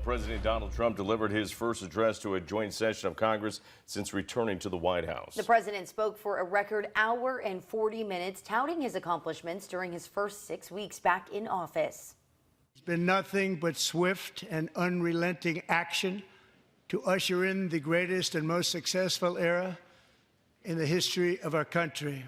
President Donald Trump delivered his first address to a joint session of Congress since returning to the White House. The president spoke for a record hour and 40 minutes, touting his accomplishments during his first 6 weeks back in office. It's been nothing but swift and unrelenting action to usher in the greatest and most successful era in the history of our country.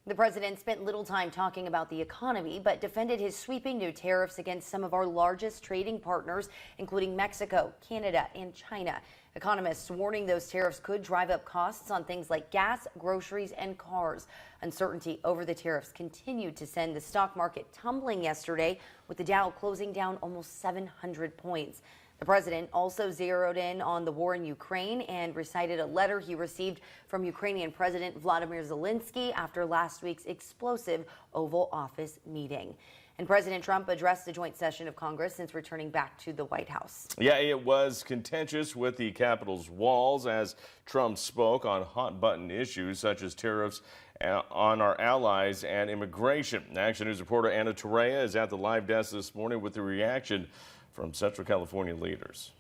The president spent little time talking about the economy, but defended his sweeping new tariffs against some of our largest trading partners, including Mexico, Canada, and China. Economists warning those tariffs could drive up costs on things like gas, groceries, and cars. Uncertainty over the tariffs continued to send the stock market tumbling yesterday, with the Dow closing down almost 700 points. The president also zeroed in on the war in Ukraine and recited a letter he received from Ukrainian President Vladimir Zelensky after last week's explosive Oval Office meeting. And President Trump addressed the joint session of Congress since returning back to the White House. Yeah, it was contentious with the Capitol's walls as Trump spoke on hot-button issues such as tariffs on our allies and immigration. Action News reporter Anna Torrea is at the live desk this morning with the reaction from Central California leaders.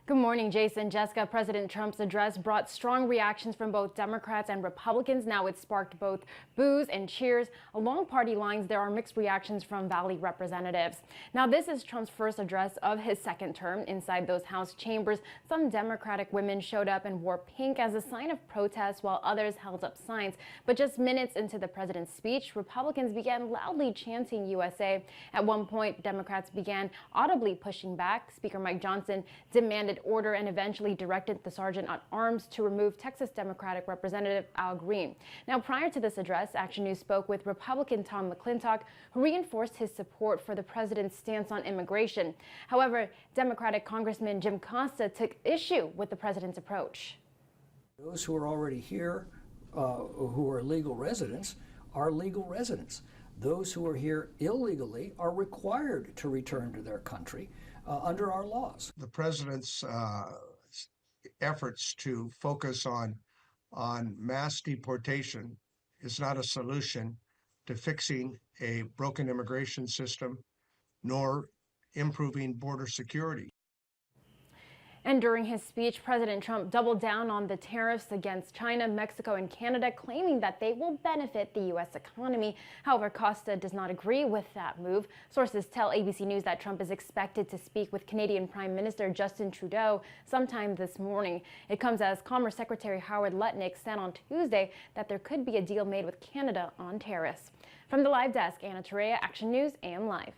Good morning, Jason. Jessica, President Trump's address brought strong reactions from both Democrats and Republicans. Now it sparked both boos and cheers. Along party lines, there are mixed reactions from Valley representatives. Now, this is Trump's first address of his second term. Inside those House chambers, some Democratic women showed up and wore pink as a sign of protest, while others held up signs. But just minutes into the president's speech, Republicans began loudly chanting USA. At one point, Democrats began audibly pushing back. Speaker Mike Johnson demanded order and eventually directed the sergeant at arms to remove Texas Democratic Representative Al Green. Now, prior to this address, Action News spoke with Republican Tom McClintock, who reinforced his support for the president's stance on immigration. However, Democratic Congressman Jim Costa took issue with the president's approach. Those who are already here, who are legal residents, are legal residents. Those who are here illegally are required to return to their country under our laws. The president's efforts to focus on mass deportation is not a solution to fixing a broken immigration system, nor improving border security. And during his speech, President Trump doubled down on the tariffs against China, Mexico, and Canada, claiming that they will benefit the U.S. economy. However, Costa does not agree with that move. Sources tell ABC News that Trump is expected to speak with Canadian Prime Minister Justin Trudeau sometime this morning. It comes as Commerce Secretary Howard Lutnick said on Tuesday that there could be a deal made with Canada on tariffs. From the live desk, Anna Torrea, Action News, AM Live.